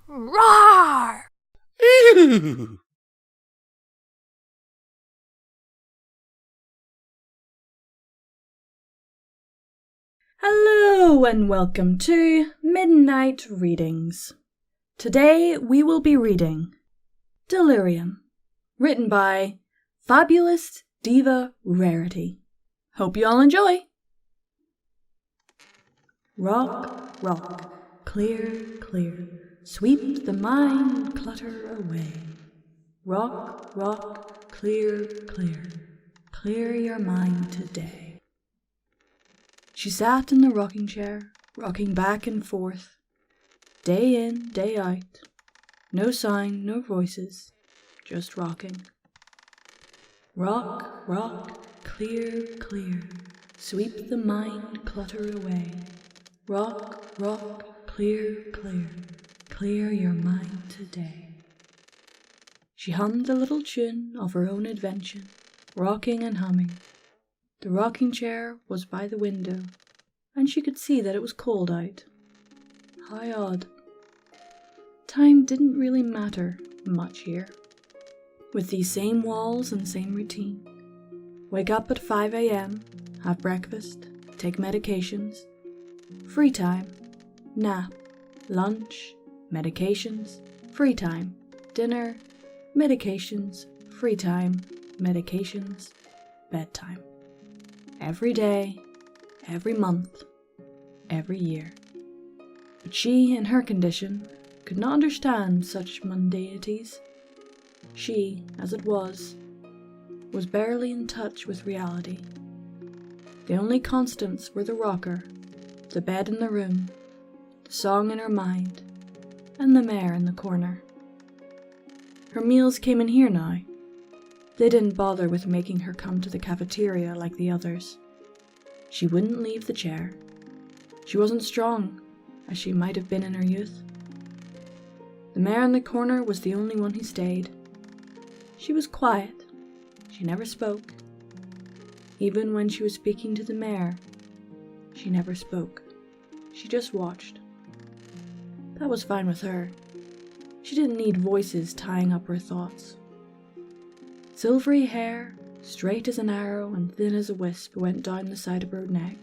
Roar! Ew. Hello and welcome to Midnight Readings. Today we will be reading Delerium, written by Fabulous Diva Rarity. Hope you all enjoy! Rock, rock, clear, clear, sweep the mind clutter away. Rock, rock, clear, clear, clear your mind today. She sat in the rocking chair, rocking back and forth, day in, day out. No sign, no voices, just rocking. Rock, rock, clear, clear, sweep the mind clutter away. Rock, rock, clear, clear, clear your mind today. She hummed a little tune of her own invention, rocking and humming. The rocking chair was by the window, and she could see that it was cold out. How odd. Time didn't really matter much here. With these same walls and same routine. Wake up at 5 a.m., have breakfast, take medications, free time, nap, lunch, medications, free time, dinner, medications, free time, medications, bedtime. Every day, every month, every year. But she, in her condition, could not understand such mundanities. She, as it was barely in touch with reality. The only constants were the rocker, the bed in the room, the song in her mind, and the mare in the corner. Her meals came in here now. They didn't bother with making her come to the cafeteria like the others. She wouldn't leave the chair. She wasn't strong, as she might have been in her youth. The mare in the corner was the only one who stayed. She was quiet. She never spoke. Even when she was speaking to the mare, she never spoke. She just watched. That was fine with her. She didn't need voices tying up her thoughts. Silvery hair, straight as an arrow and thin as a wisp, went down the side of her neck.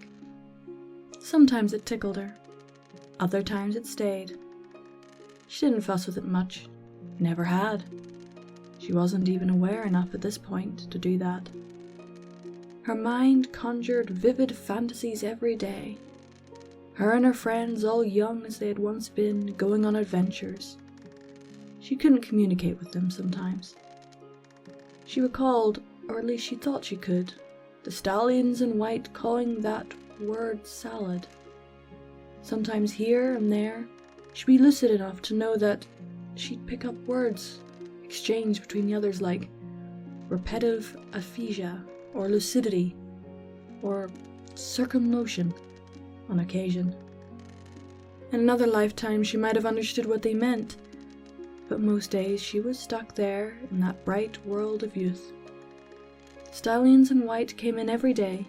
Sometimes it tickled her. Other times it stayed. She didn't fuss with it much. Never had. She wasn't even aware enough at this point to do that. Her mind conjured vivid fantasies every day. Her and her friends, all young as they had once been, going on adventures. She couldn't communicate with them sometimes. She recalled, or at least she thought she could, the stallions in white calling that word salad. Sometimes here and there, she'd be lucid enough to know that she'd pick up words exchanged between the others like repetitive aphasia, or lucidity, or circumlocution on occasion. In another lifetime she might have understood what they meant, but most days she was stuck there in that bright world of youth. Stallions in white came in every day.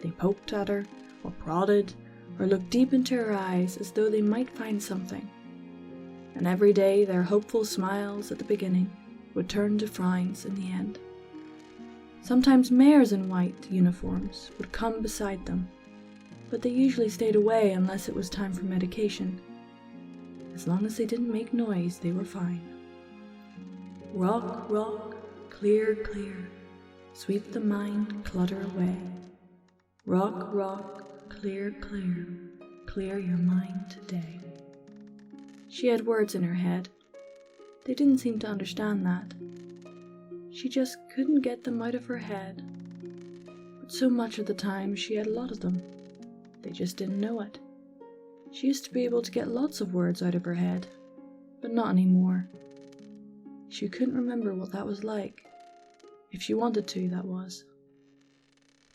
They poked at her, or prodded, or looked deep into her eyes as though they might find something. And every day their hopeful smiles at the beginning would turn to frowns in the end. Sometimes mares in white uniforms would come beside them, but they usually stayed away unless it was time for medication. As long as they didn't make noise, they were fine. Rock, rock, clear, clear, sweep the mind clutter away. Rock, rock, clear, clear, clear your mind today. She had words in her head. They didn't seem to understand that. She just couldn't get them out of her head. But so much of the time she had a lot of them. They just didn't know it. She used to be able to get lots of words out of her head, but not anymore. She couldn't remember what that was like. If she wanted to, that was.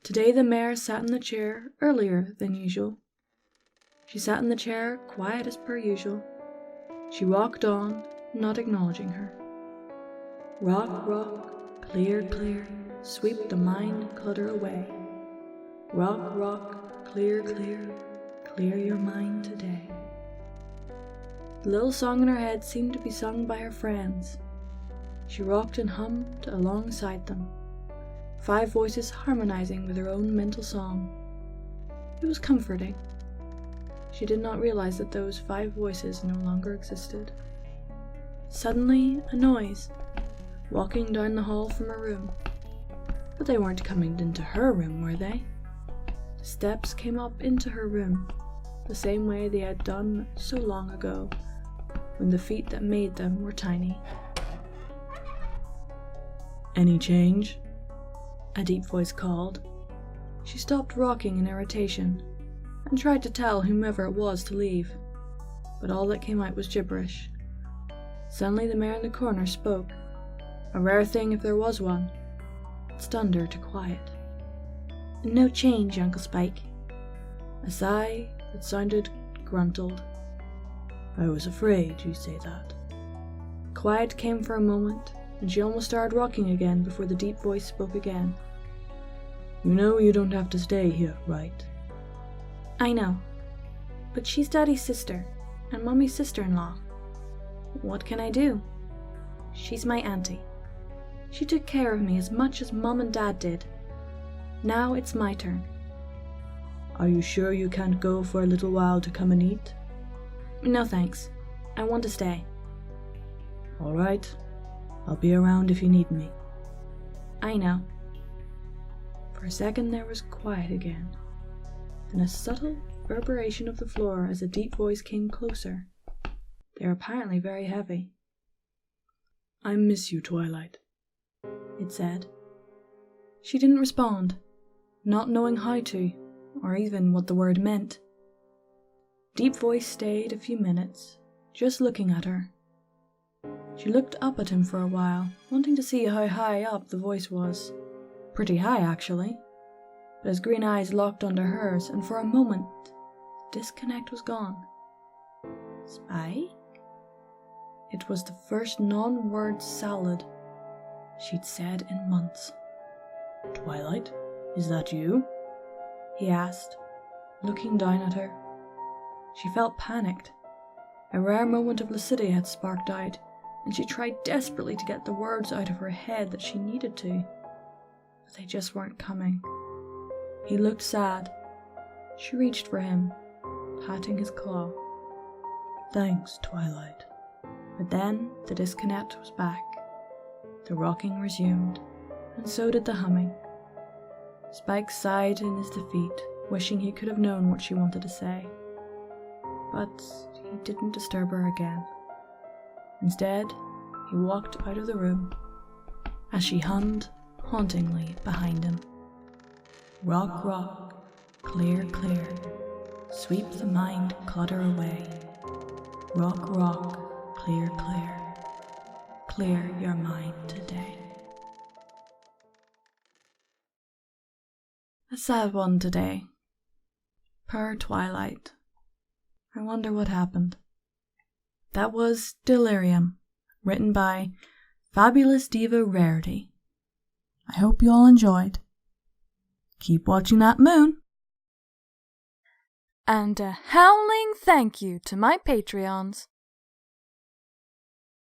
Today the mare sat in the chair earlier than usual. She sat in the chair, quiet as per usual. She rocked on, not acknowledging her. Rock, rock, clear, clear, sweep the mind clutter away. Rock, rock, clear, clear, clear your mind today. The little song in her head seemed to be sung by her friends. She rocked and hummed alongside them, 5 voices harmonizing with her own mental song. It was comforting. She did not realize that those 5 voices no longer existed. Suddenly, a noise, walking down the hall from her room. But they weren't coming into her room, were they? The steps came up into her room, the same way they had done so long ago, when the feet that made them were tiny. "Any change?" a deep voice called. She stopped rocking in irritation, and tried to tell whomever it was to leave, but all that came out was gibberish. Suddenly the mare in the corner spoke, a rare thing if there was one. It stunned her to quiet. "No change, Uncle Spike." A sigh that sounded gruntled. "I was afraid you'd say that." Quiet came for a moment, and she almost started rocking again before the deep voice spoke again. "You know you don't have to stay here, right?" "I know, but she's Daddy's sister, and Mummy's sister-in-law. What can I do? She's my auntie. She took care of me as much as Mum and Dad did. Now it's my turn." "Are you sure you can't go for a little while to come and eat?" "No thanks. I want to stay." "All right. I'll be around if you need me." "I know." For a second there was quiet again, then a subtle reverberation of the floor as a deep voice came closer. They were apparently very heavy. "I miss you, Twilight," it said. She didn't respond, not knowing how to, or even what the word meant. Deep voice stayed a few minutes, just looking at her. She looked up at him for a while, wanting to see how high up the voice was. Pretty high, actually. But his green eyes locked onto hers, and for a moment, the disconnect was gone. "Spike?" It was the first non-word salad she'd said in months. "Twilight, is that you?" he asked, looking down at her. She felt panicked. A rare moment of lucidity had sparked out, and she tried desperately to get the words out of her head that she needed to, but they just weren't coming. He looked sad. She reached for him, patting his claw. "Thanks, Twilight." But then the disconnect was back. The rocking resumed, and so did the humming. Spike sighed in his defeat, wishing he could have known what she wanted to say. But he didn't disturb her again. Instead, he walked out of the room as she hummed hauntingly behind him. "Rock, rock, clear, clear, sweep the mind clutter away. Rock, rock, clear, clear, clear your mind today." A sad one today. Per Twilight. I wonder what happened. That was Delerium, written by Fabulous Diva Rarity. I hope you all enjoyed. Keep watching that moon. And a howling thank you to my Patreons.